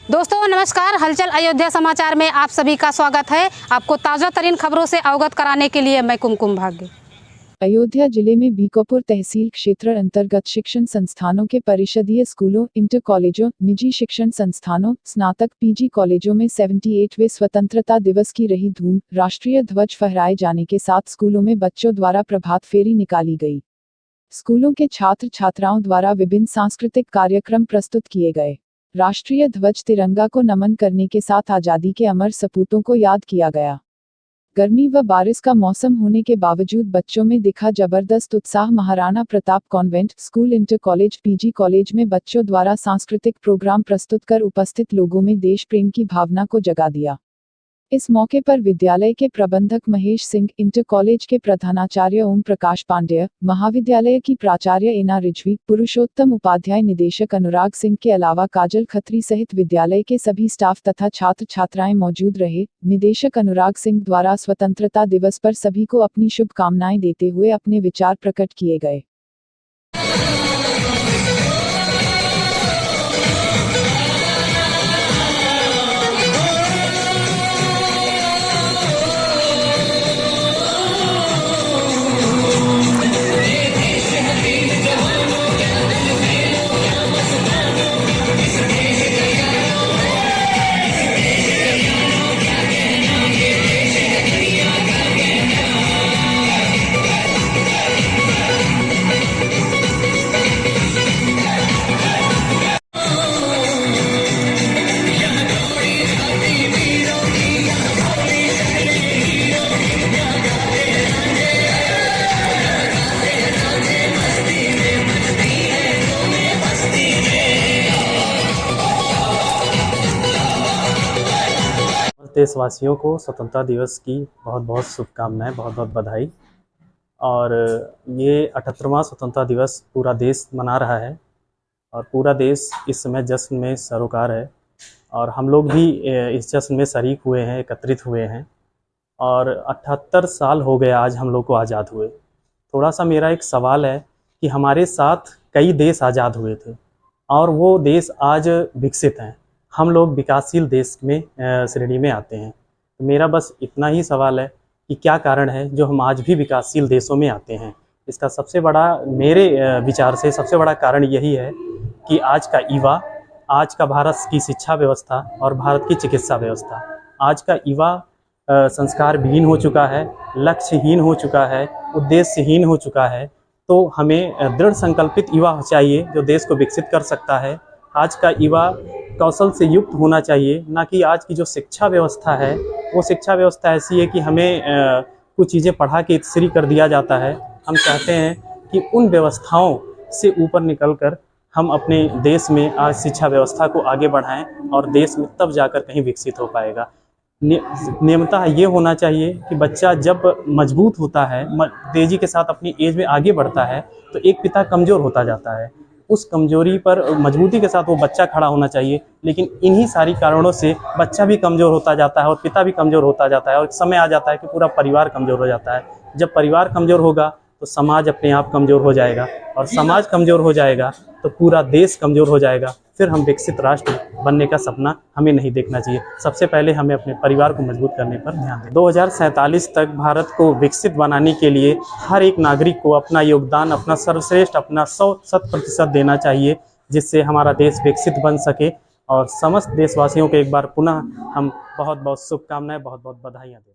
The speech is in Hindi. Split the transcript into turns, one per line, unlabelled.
दोस्तों नमस्कार, हलचल अयोध्या समाचार में आप सभी का स्वागत है। आपको ताज़ा तरीन खबरों से अवगत कराने के लिए मैं कुमकुम भाग्य।
अयोध्या जिले में बीकापुर तहसील क्षेत्र अंतर्गत शिक्षण संस्थानों के परिषदीय स्कूलों, इंटर कॉलेजों, निजी शिक्षण संस्थानों, स्नातक पीजी कॉलेजों में 78वें स्वतंत्रता दिवस की रही धूम। राष्ट्रीय ध्वज फहराए जाने के साथ स्कूलों में बच्चों द्वारा प्रभात फेरी निकाली गई। स्कूलों के छात्र छात्राओं द्वारा विभिन्न सांस्कृतिक कार्यक्रम प्रस्तुत किए गए। राष्ट्रीय ध्वज तिरंगा को नमन करने के साथ आज़ादी के अमर सपूतों को याद किया गया। गर्मी व बारिश का मौसम होने के बावजूद बच्चों में दिखा जबरदस्त उत्साह। Maharana Pratap convent school, inter college, PG college में बच्चों द्वारा सांस्कृतिक प्रोग्राम प्रस्तुत कर उपस्थित लोगों में देश प्रेम की भावना को जगा दिया। इस मौके पर विद्यालय के प्रबंधक महेश सिंह, इंटर कॉलेज के प्रधानाचार्य ओम प्रकाश पांडेय, महाविद्यालय की प्राचार्य एना रिजवी, पुरुषोत्तम उपाध्याय, निदेशक अनुराग सिंह के अलावा काजल खत्री सहित विद्यालय के सभी स्टाफ तथा छात्र छात्राएं मौजूद रहे। निदेशक अनुराग सिंह द्वारा स्वतंत्रता दिवस पर सभी को अपनी शुभकामनाएं देते हुए अपने विचार प्रकट किए गए।
देशवासियों को स्वतंत्रता दिवस की बहुत बहुत शुभकामनाएं, बहुत बहुत बधाई। और ये 78वां स्वतंत्रता दिवस पूरा देश मना रहा है और पूरा देश इस समय जश्न में सरोकार है और हम लोग भी इस जश्न में शरीक हुए हैं, एकत्रित हुए हैं। और 78 साल हो गए आज हम लोग को आज़ाद हुए। थोड़ा सा मेरा एक सवाल है कि हमारे साथ कई देश आज़ाद हुए थे और वो देश आज विकसित हैं, हम लोग विकासशील देश में श्रेणी में आते हैं। तो मेरा बस इतना ही सवाल है कि क्या कारण है जो हम आज भी विकासशील देशों में आते हैं। इसका सबसे बड़ा, मेरे विचार से सबसे बड़ा कारण यही है कि आज का युवा, आज का भारत की शिक्षा व्यवस्था और भारत की चिकित्सा व्यवस्था, आज का युवा संस्कार विहीन हो चुका है, लक्ष्यहीन हो चुका है, उद्देश्यहीन हो चुका है। तो हमें दृढ़ संकल्पित युवा चाहिए जो देश को विकसित कर सकता है। आज का युवा कौशल से युक्त होना चाहिए, ना कि आज की जो शिक्षा व्यवस्था है वो शिक्षा व्यवस्था ऐसी है कि हमें कुछ चीज़ें पढ़ा के श्री कर दिया जाता है। हम चाहते हैं कि उन व्यवस्थाओं से ऊपर निकलकर हम अपने देश में आज शिक्षा व्यवस्था को आगे बढ़ाएं और देश में तब जाकर कहीं विकसित हो पाएगा। नियमतः ये होना चाहिए कि बच्चा जब मजबूत होता है, तेज़ी के साथ अपनी एज में आगे बढ़ता है, तो एक पिता कमज़ोर होता जाता है। उस कमजोरी पर मजबूती के साथ वो बच्चा खड़ा होना चाहिए, लेकिन इन्हीं सारी कारणों से बच्चा भी कमज़ोर होता जाता है और पिता भी कमज़ोर होता जाता है और समय आ जाता है कि पूरा परिवार कमज़ोर हो जाता है। जब परिवार कमज़ोर होगा तो समाज अपने आप कमज़ोर हो जाएगा और समाज कमज़ोर हो जाएगा तो पूरा देश कमज़ोर हो जाएगा। फिर हम विकसित राष्ट्र बनने का सपना हमें नहीं देखना चाहिए। सबसे पहले हमें अपने परिवार को मजबूत करने पर ध्यान दें। 2047 तक भारत को विकसित बनाने के लिए हर एक नागरिक को अपना योगदान, अपना सर्वश्रेष्ठ, अपना 100% देना चाहिए, जिससे हमारा देश विकसित बन सके। और समस्त देशवासियों को एक बार पुनः हम बहुत बहुत शुभकामनाएं, बहुत बहुत बधाइयाँ दें।